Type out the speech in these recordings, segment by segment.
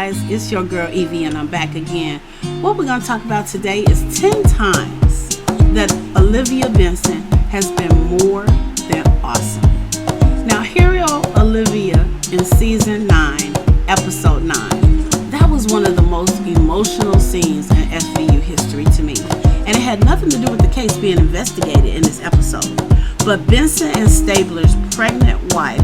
guys, it's your girl Evie and I'm back again. What we're going to talk about today is 10 times that Olivia Benson has been more than awesome. Now, Hero Olivia in season 9, episode 9. That was one of the most emotional scenes in SVU history to me. And it had nothing to do with the case being investigated in this episode. But Benson and Stabler's pregnant wife,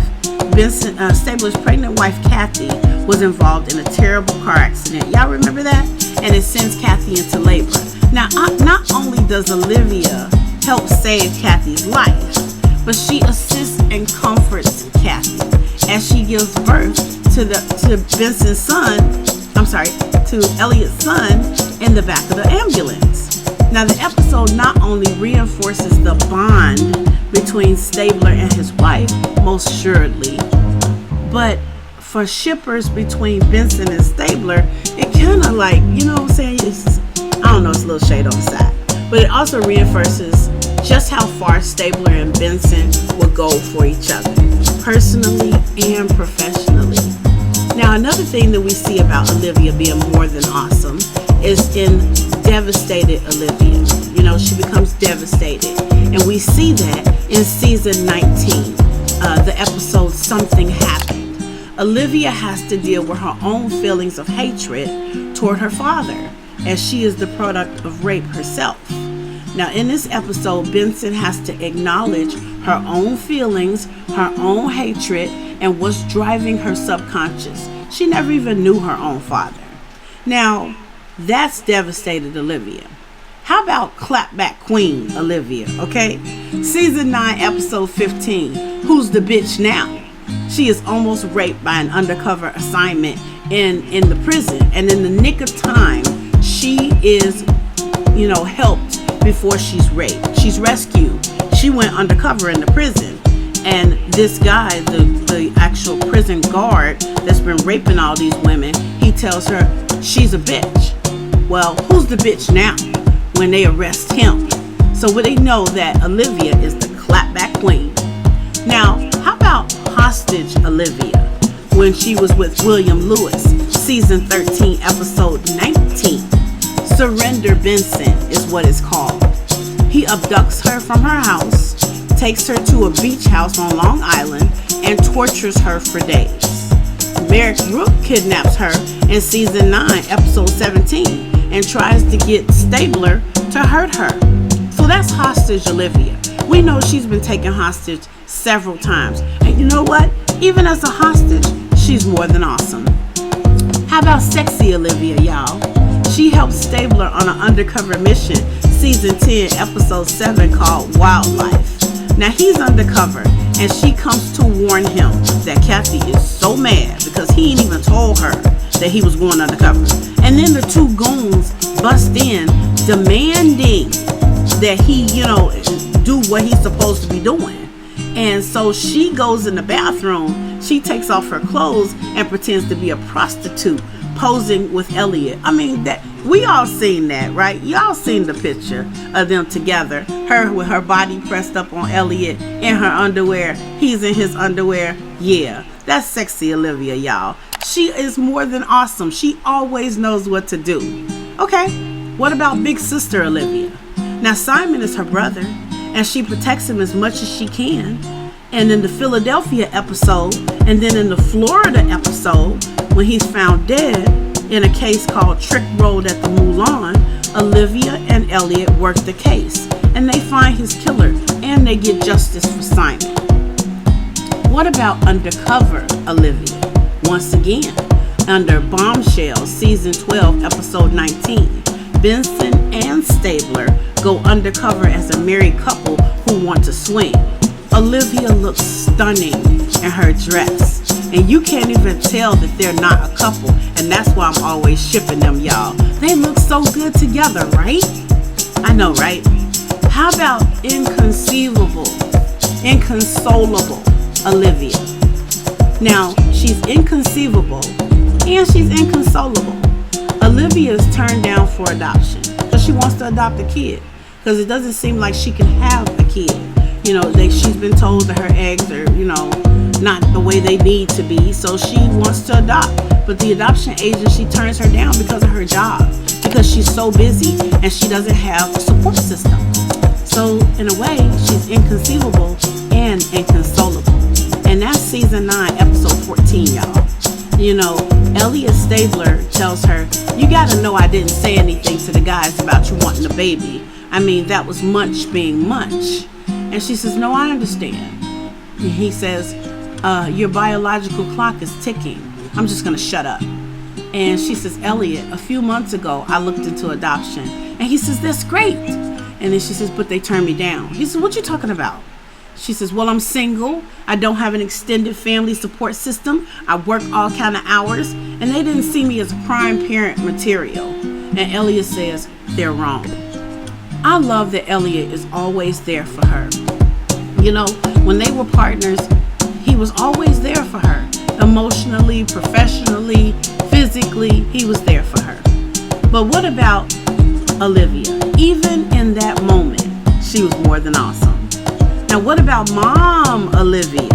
Kathy, was involved in a terrible car accident. Y'all remember that? And it sends Kathy into labor. Now, not only does Olivia help save Kathy's life, but she assists and comforts Kathy as she gives birth to Benson's son. To Elliot's son in the back of the ambulance. Now, the episode not only reinforces the bond between Stabler and his wife, most assuredly, but for shippers between Benson and Stabler, it kind of like, you know what I'm saying? It's a little shade on the side. But it also reinforces just how far Stabler and Benson will go for each other, personally and professionally. Now, another thing that we see about Olivia being more than awesome is in devastated Olivia. You know, she becomes devastated. And we see that in season 19, the episode Something Happened. Olivia has to deal with her own feelings of hatred toward her father, as she is the product of rape herself. Now, in this episode, Benson has to acknowledge her own feelings, her own hatred, and what's driving her subconscious. She never even knew her own father. Now, that's devastated Olivia. How about Clapback Queen Olivia, okay? Season 9, episode 15, Who's the Bitch Now? She is almost raped by an undercover assignment in the prison. And in the nick of time, she is, helped before she's raped. She's rescued. She went undercover in the prison. And this guy, the actual prison guard that's been raping all these women, he tells her she's a bitch. Well, who's the bitch now when they arrest him? So they know that Olivia is the clapback queen. Now, how about Hostage Olivia when she was with William Lewis, season 13, episode 19? Surrender Benson is what it's called. He abducts her from her house, takes her to a beach house on Long Island, and tortures her for days. Merrick Rook kidnaps her in season 9, episode 17, and tries to get Stabler to hurt her. So that's Hostage Olivia. We know she's been taken hostage several times. And you know what? Even as a hostage, she's more than awesome. How about Sexy Olivia, y'all? She helped Stabler on an undercover mission, season 10, episode 7, called Wildlife. Now, he's undercover, and she comes to warn him that Kathy is so mad because he ain't even told her that he was going undercover. And then the two goons bust in, demanding that he, do what he's supposed to be doing. And so she goes in the bathroom, she takes off her clothes and pretends to be a prostitute, posing with Elliot. I mean, that we all seen that, right? Y'all seen the picture of them together. Her with her body pressed up on Elliot in her underwear. He's in his underwear. Yeah, that's Sexy Olivia, y'all. She is more than awesome. She always knows what to do. Okay, what about Big Sister Olivia? Now, Simon is her brother, and she protects him as much as she can. And in the Philadelphia episode, and then in the Florida episode, when he's found dead in a case called Trick Road at the Moulin, Olivia and Elliot work the case, and they find his killer, and they get justice for Simon. What about Undercover Olivia? Once again, under Bombshell, season 12, episode 19, Benson and Stabler go undercover as a married couple who want to swing. Olivia looks stunning in her dress, and you can't even tell that they're not a couple, and that's why I'm always shipping them, y'all. They look so good together, right? I know, right? How about Inconsolable Olivia? Now, she's inconceivable and she's inconsolable. Olivia is turned down for adoption because she wants to adopt a kid, because it doesn't seem like she can have a kid. She's been told that her eggs are, not the way they need to be, so she wants to adopt. but the adoption agency turns her down because of her job, because she's so busy and she doesn't have a support system. So in a way, she's inconceivable and inconsolable. And that's season 9, episode 14, y'all. You know, Elliot Stabler tells her, you gotta know I didn't say anything to the guys about you wanting a baby. I mean, that was much being much. And she says, no, I understand. And he says, your biological clock is ticking. I'm just gonna shut up. And she says, Elliot, a few months ago, I looked into adoption. And he says, that's great. And then she says, but they turned me down. He says, what you talking about? She says, well, I'm single. I don't have an extended family support system. I work all kind of hours. And they didn't see me as prime parent material. And Elliot says, they're wrong. I love that Elliot is always there for her. You know, when they were partners, he was always there for her. Emotionally, professionally, physically, he was there for her. But what about Olivia? Even in that moment, she was more than awesome. Now, what about Mom Olivia?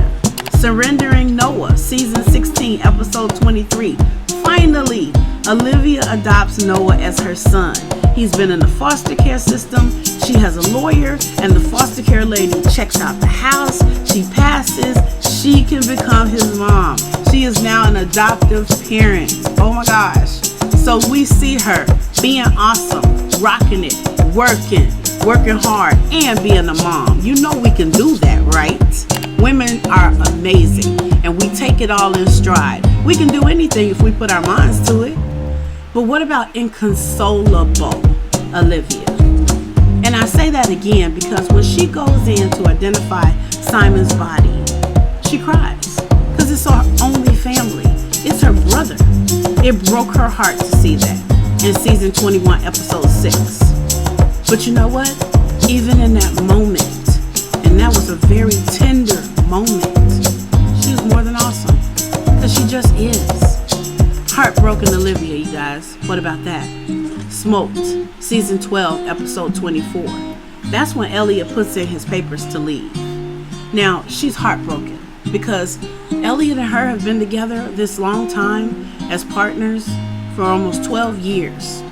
Surrendering Noah, season 16, episode 23. Finally, Olivia adopts Noah as her son. He's been in the foster care system. She has a lawyer, and the foster care lady checks out the house. She passes. She can become his mom. She is now an adoptive parent. Oh my gosh. So we see her being awesome, rocking it, working hard, and being a mom. You know we can do that, right? Women are amazing, and we take it all in stride. We can do anything if we put our minds to it. But what about Inconsolable Olivia? And I say that again because when she goes in to identify Simon's body, she cries because it's her only family. It's her brother. It broke her heart to see that in season 21, episode 6. But you know what? Even in that moment, and that was a very tender moment, she was more than awesome because she just is. Heartbroken Olivia, you guys. What about that? Smoked, season 12, episode 24. That's when Elliot puts in his papers to leave. Now, she's heartbroken because Elliot and her have been together this long time as partners for almost 12 years.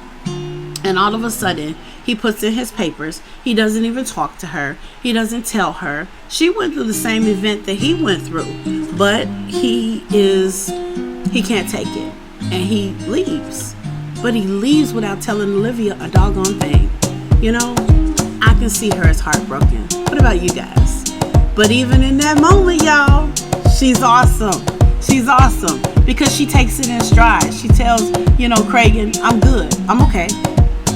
And all of a sudden, he puts in his papers. He doesn't even talk to her. He doesn't tell her. She went through the same event that he went through, but he can't take it. And he leaves. But he leaves without telling Olivia a doggone thing. You know, I can see her as heartbroken. What about you guys? But even in that moment, y'all, she's awesome. She's awesome because she takes it in stride. She tells, Cragen, I'm good. I'm okay.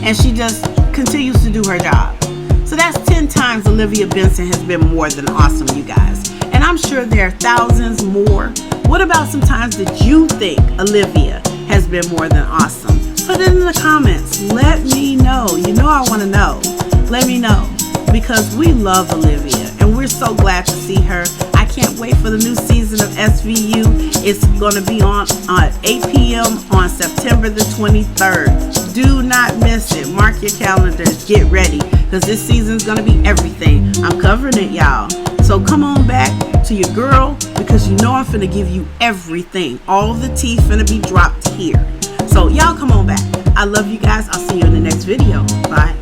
And she just continues to do her job. So that's 10 times Olivia Benson has been more than awesome, you guys. And I'm sure there are thousands more. What about some times that you think Olivia has been more than awesome? Put it in the comments. Let me know. You know I want to know. Let me know. Because we love Olivia and we're so glad to see her. I can't wait for the new season of SVU. It's going to be on 8 p.m. on September the 23rd. Do not miss it. Mark your calendars. Get ready because this season's going to be everything. I'm covering it, y'all. So come on back to your girl because you know I'm finna give you everything. All the tea finna be dropped here. So y'all come on back. I love you guys. I'll see you in the next video. Bye.